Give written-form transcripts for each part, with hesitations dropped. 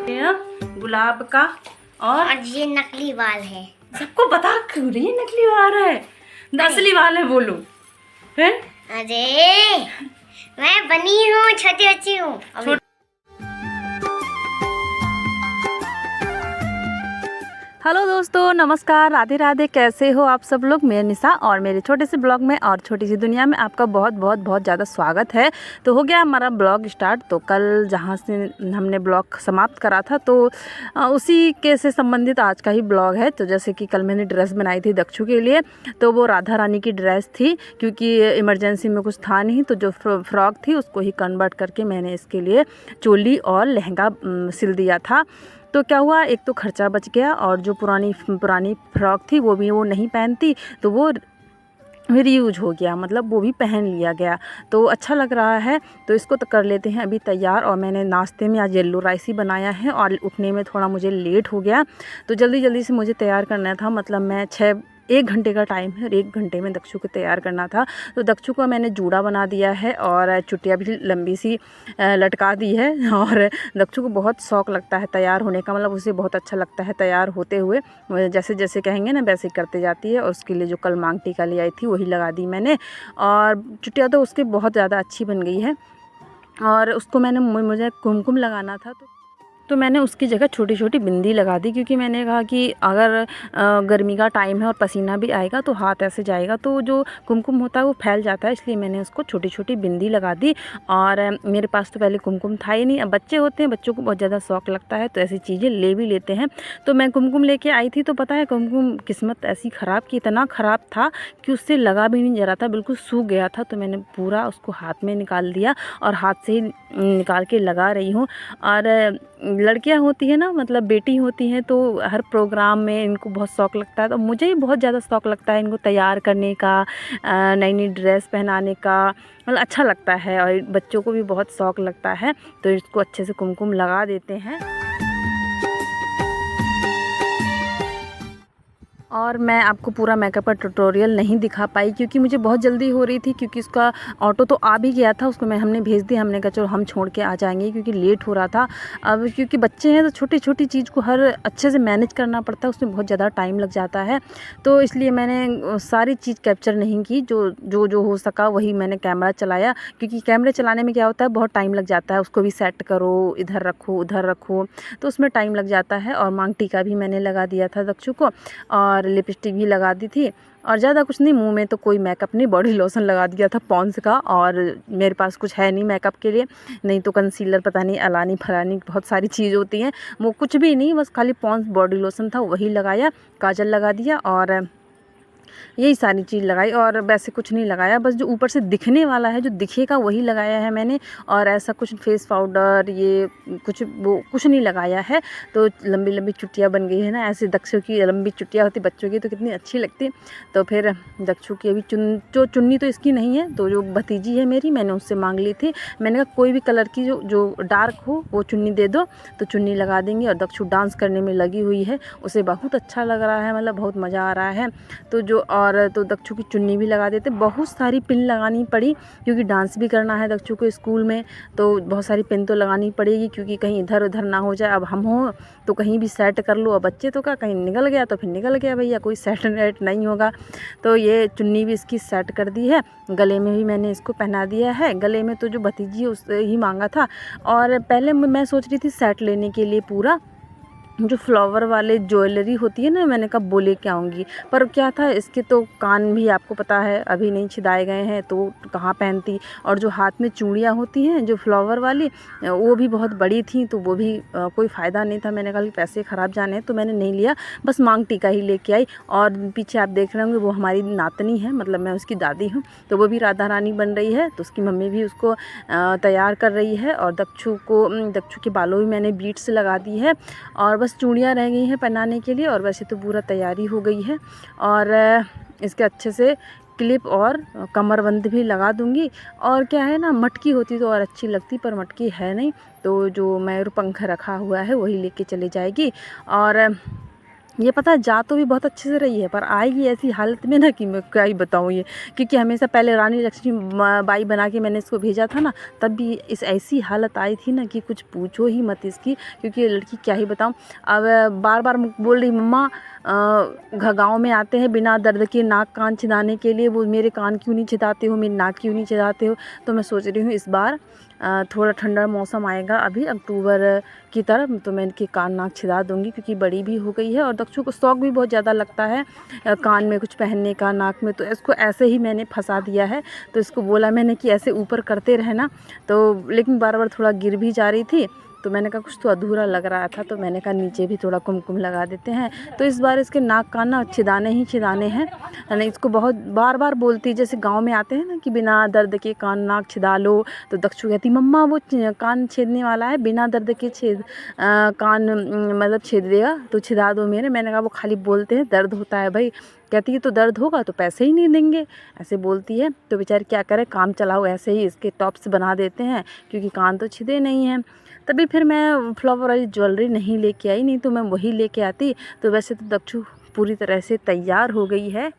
ये गुलाब का और ये नकली बाल है। सबको बता क्यों रही है नकली बाल है, असली बाल है बोलो। है अरे मैं बनी हूँ, छोटी बच्ची हूँ। हेलो दोस्तों, नमस्कार, राधे राधे। कैसे हो आप सब लोग? मैं निशा और मेरे छोटे से ब्लॉग में और छोटी सी दुनिया में आपका बहुत बहुत बहुत ज़्यादा स्वागत है। तो हो गया हमारा ब्लॉग स्टार्ट। तो कल जहाँ से हमने ब्लॉग समाप्त करा था तो उसी के से संबंधित आज का ही ब्लॉग है। तो जैसे कि कल मैंने ड्रेस बनाई थी दक्षु के लिए, तो वो राधा रानी की ड्रेस थी क्योंकि इमरजेंसी में कुछ था नहीं, तो जो फ्रॉक थी उसको ही कन्वर्ट करके मैंने इसके लिए चोली और लहंगा सिल दिया था। तो क्या हुआ, एक तो खर्चा बच गया और जो पुरानी फ्रॉक थी वो भी वो नहीं पहनती, तो वो रीयूज हो गया, मतलब वो भी पहन लिया गया। तो अच्छा लग रहा है, तो इसको तो कर लेते हैं अभी तैयार। और मैंने नाश्ते में आज येलो राइस ही बनाया है और उठने में थोड़ा मुझे लेट हो गया, तो जल्दी जल्दी से मुझे तैयार करना था। मतलब मैं 1 घंटे का टाइम है और 1 घंटे में दक्षु को तैयार करना था। तो दक्षु को मैंने जूड़ा बना दिया है और चुटिया भी लंबी सी लटका दी है। और दक्षु को बहुत शौक़ लगता है तैयार होने का, मतलब उसे बहुत अच्छा लगता है तैयार होते हुए। जैसे जैसे कहेंगे ना वैसे ही करते जाती है। और उसके लिए जो कल मांग टीका ले आई थी वही लगा दी मैंने, और चुटिया तो उसकी बहुत ज़्यादा अच्छी बन गई है। और उसको मुझे कुमकुम लगाना था, तो मैंने उसकी जगह छोटी छोटी बिंदी लगा दी, क्योंकि मैंने कहा कि अगर गर्मी का टाइम है और पसीना भी आएगा तो हाथ ऐसे जाएगा तो जो कुमकुम होता है वो फैल जाता है, इसलिए मैंने उसको छोटी छोटी बिंदी लगा दी। और मेरे पास तो पहले कुमकुम था ही नहीं। अब बच्चे होते हैं, बच्चों को बहुत ज़्यादा शौक़ लगता है तो ऐसी चीज़ें ले भी लेते हैं। तो मैं कुमकुम लेके आई थी, तो पता है कुमकुम किस्मत ऐसी ख़राब कि इतना ख़राब था कि उससे लगा भी नहीं जा रहा था, बिल्कुल सूख गया था। तो मैंने पूरा उसको हाथ में निकाल दिया और हाथ से ही निकाल के लगा रही हूँ। और लड़कियां होती है ना, मतलब बेटी होती हैं, तो हर प्रोग्राम में इनको बहुत शौक़ लगता है। तो मुझे ही बहुत ज़्यादा शौक़ लगता है इनको तैयार करने का, नई नई ड्रेस पहनाने का, मतलब अच्छा लगता है। और बच्चों को भी बहुत शौक़ लगता है, तो इसको अच्छे से कुमकुम लगा देते हैं। और मैं आपको पूरा मेकअप का ट्यूटोरियल नहीं दिखा पाई क्योंकि मुझे बहुत जल्दी हो रही थी, क्योंकि उसका ऑटो तो आ भी गया था, उसको हमने भेज दिया। हमने कहा चलो हम छोड़ के आ जाएंगे क्योंकि लेट हो रहा था। अब क्योंकि बच्चे हैं तो छोटी छोटी चीज़ को हर अच्छे से मैनेज करना पड़ता है, उसमें बहुत ज़्यादा टाइम लग जाता है। तो इसलिए मैंने सारी चीज़ कैप्चर नहीं की, जो हो सका वही मैंने कैमरा चलाया। क्योंकि कैमरे चलाने में क्या होता है, बहुत टाइम लग जाता है, उसको भी सेट करो, इधर रखो उधर रखो, तो उसमें टाइम लग जाता है। और मांग टीका भी मैंने लगा दिया था दक्षु को, और लिपस्टिक भी लगा दी थी। और ज़्यादा कुछ नहीं, मुंह में तो कोई मेकअप नहीं, बॉडी लोशन लगा दिया था पॉन्स का। और मेरे पास कुछ है नहीं मेकअप के लिए, नहीं तो कंसीलर, पता नहीं अलानी फलानी बहुत सारी चीज़ होती हैं, वो कुछ भी नहीं, बस खाली पॉन्स बॉडी लोशन था वही लगाया, काजल लगा दिया और यही सारी चीज़ लगाई। और वैसे कुछ नहीं लगाया, बस जो ऊपर से दिखने वाला है, जो दिखेगा वही लगाया है मैंने। और ऐसा कुछ फेस पाउडर ये कुछ नहीं लगाया है। तो लंबी लंबी चुटिया बन गई है ना, ऐसे दक्षु की लंबी चुटिया होती बच्चों की तो कितनी अच्छी लगती। तो फिर दक्षु की अभी चुन्नी तो इसकी नहीं है, तो जो भतीजी है मेरी, मैंने उससे मांग ली थी। मैंने कहा कोई भी कलर की जो डार्क हो वो चुन्नी दे दो, तो चुन्नी लगा देंगे। और दक्षु डांस करने में लगी हुई है, उसे बहुत अच्छा लग रहा है, मतलब बहुत मज़ा आ रहा है। तो दक्षु की चुन्नी भी लगा देते। बहुत सारी पिन लगानी पड़ी क्योंकि डांस भी करना है दक्षु को स्कूल में, तो बहुत सारी पिन तो लगानी पड़ेगी क्योंकि कहीं इधर उधर ना हो जाए। अब हम हो तो कहीं भी सेट कर लो, अब बच्चे तो क्या, कहीं निकल गया तो फिर निकल गया भैया, कोई सेट वेट नहीं होगा। तो ये चुन्नी भी इसकी सेट कर दी है, गले में भी मैंने इसको पहना दिया है। गले में तो जो भतीजी है उससे ही मांगा था। और पहले मैं सोच रही थी सेट लेने के लिए पूरा जो फ्लावर वाले ज्वेलरी होती है ना, मैंने कहा वो लेके आऊँगी, पर क्या था, इसके तो कान भी आपको पता है अभी नहीं छिदाए गए हैं, तो कहाँ पहनती। और जो हाथ में चूड़ियाँ होती हैं जो फ्लावर वाली, वो भी बहुत बड़ी थी, तो वो भी कोई फ़ायदा नहीं था। मैंने कहा पैसे ख़राब जाने हैं, तो मैंने नहीं लिया, बस मांग टीका ही लेके आई। और पीछे आप देख रहे होंगे वो हमारी नातनी है, मतलब मैं उसकी दादी हूँ, तो वो भी राधा रानी बन रही है, तो उसकी मम्मी भी उसको तैयार कर रही है। और दक्षु के बालों भी मैंने बीट्स लगा दी है, और बस चूड़ियाँ रह गई हैं पहनाने के लिए। और वैसे तो पूरा तैयारी हो गई है। और इसके अच्छे से क्लिप और कमरबंद भी लगा दूंगी। और क्या है ना, मटकी होती तो और अच्छी लगती, पर मटकी है नहीं, तो जो मयूर पंख रखा हुआ है वही लेके चली जाएगी। और ये पता है जा तो भी बहुत अच्छे से रही है, पर आएगी ऐसी हालत में ना कि मैं क्या ही बताऊँ ये, क्योंकि हमेशा पहले रानी लक्ष्मी बाई बना के मैंने इसको भेजा था ना, तब भी इस ऐसी हालत आई थी ना कि कुछ पूछो ही मत इसकी, क्योंकि ये लड़की क्या ही बताऊँ। अब बार बार बोल रही मम्मा गाँव में आते हैं बिना दर्द के नाक कान छिदाने के लिए, वो मेरे कान क्यों नहीं छिदाते हो, मेरी नाक क्यों नहीं छिदाते हो। तो मैं सोच रही हूँ इस बार थोड़ा ठंडा मौसम आएगा अभी अक्टूबर की तरफ, तो मैं इनके कान नाक छिदा दूँगी, क्योंकि बड़ी भी हो गई है और दक्षु को शौक़ भी बहुत ज़्यादा लगता है कान में कुछ पहनने का, नाक में। तो इसको ऐसे ही मैंने फंसा दिया है, तो इसको बोला मैंने कि ऐसे ऊपर करते रहना, तो लेकिन बार बार थोड़ा गिर भी जा रही थी, तो मैंने कहा कुछ तो अधूरा लग रहा था, तो मैंने कहा नीचे भी थोड़ा कुमकुम लगा देते हैं। तो इस बार इसके नाक कान ना छिदाने ही छिदाने हैं, यानी इसको बहुत बार बार बोलती, जैसे गांव में आते हैं ना कि बिना दर्द के कान नाक छिदा लो, तो दक्षु कहती मम्मा वो कान छेदने वाला है, बिना दर्द के कान मतलब छेद देगा, तो छिदा दो मेरे। मैंने कहा वो खाली बोलते हैं, दर्द होता है भाई। कहती है तो दर्द होगा तो पैसे ही नहीं देंगे, ऐसे बोलती है। तो बेचारी क्या करे, काम चलाओ ऐसे ही इसके टॉप्स बना देते हैं, क्योंकि कान तो छिदे नहीं हैं। तभी फिर मैं फ्लावर वाली ज्वेलरी नहीं लेके आई, नहीं तो मैं वही लेके आती। तो वैसे तो दक्षु पूरी तरह से तैयार हो गई है।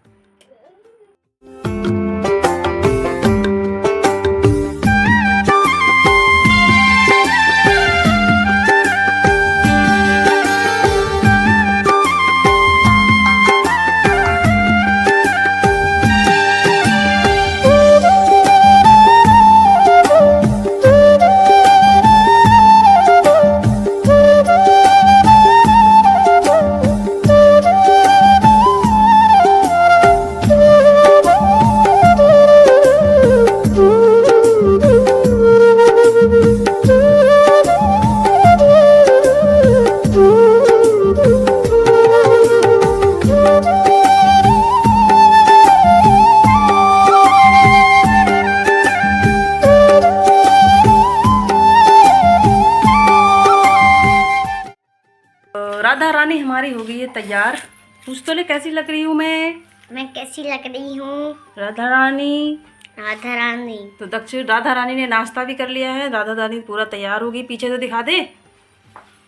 राधा रानी हमारी हो गई है तैयार। पूछ तो ले कैसी लग रही हूँ मैं कैसी लग रही हूँ राधा रानी। राधा रानी। तो दक्षिण राधा रानी ने नाश्ता भी कर लिया है, राधा रानी पूरा तैयार हो गई। पीछे तो दिखा दे,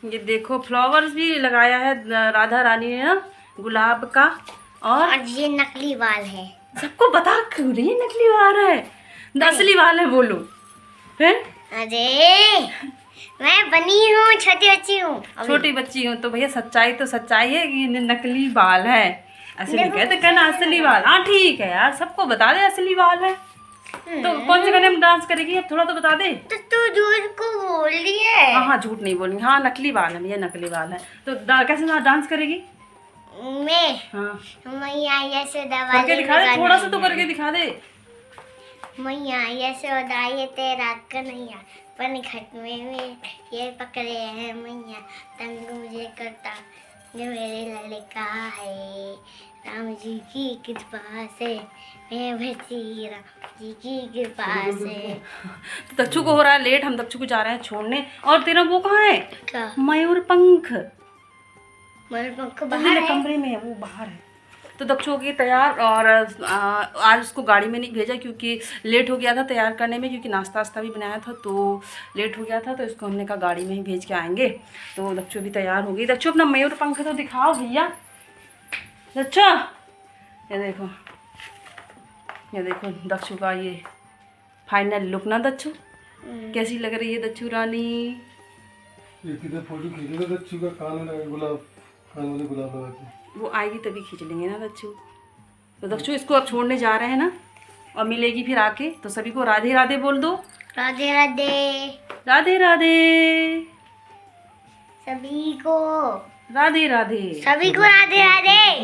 ये देखो फ्लावर्स भी लगाया है राधा रानी ने ना, गुलाब का। और ये नकली बाल है। सबको बता क्यों रही है नकली बाल है, असली बाल है बोलो। फिर अरे मैं बनी हूँ, छोटी बच्ची हूँ, छोटी बच्ची हूँ। तो भैया सच्चाई तो सच्चाई है कि नकली बाल है, ऐसे नहीं कहते कहना असली बाल। हाँ ठीक है यार, सबको बता दे असली बाल है। तो कौन से गाने में डांस करेगी अब थोड़ा तो बता दे। तो तू झूठ को बोल रही है। हाँ झूठ नहीं बोलूंगी, हाँ नकली बाल है, ये नकली बाल है। तो कैसे डांस करेगी? मैं हाँ मैया ऐसे करके दिखा दे, थोड़ा सा तो करके दिखा दे। मैया ऐसे उदाई तेरा कन्हैया, पनघट में ये पकड़े हैं मैया, तंग मुझे करता जो मेरे लड़का है, राम जी की कृपा से मैं बची, राम जी की कृपा से। तो दक्षु को हो रहा है लेट, हम दक्षु को जा रहे हैं छोड़ने। और तेरा वो कहाँ है? क्या? मयूर पंख। मयूर पंख बाहर है, कमरे में है, वो बाहर है। तो दक्षु हो गई तैयार, और आज उसको गाड़ी में नहीं भेजा क्योंकि लेट हो गया था तैयार करने में, क्योंकि नाश्ता वास्ता भी बनाया था तो लेट हो गया था। तो इसको हमने कहा गाड़ी में ही भेज के आएंगे। तो दक्षु भी तैयार हो गई। दक्षु अपना मयूर पंख तो दिखाओ भैया। दक्षु ये देखो दक्षु का ये फाइनल लुक ना। दक्षु कैसी लग रही है दक्षु रानी? फोटो खींच लो दक्षु का, कान में गुलाब, कान में गुलाब लगा के। वो आएगी तभी खींच लेंगे ना दक्षु। तो दक्षु इसको अब छोड़ने जा रहे हैं ना, और मिलेगी फिर आके। तो सभी को राधे राधे बोल दो। राधे राधे। राधे राधे सभी को राधे राधे। सभी को राधे राधे।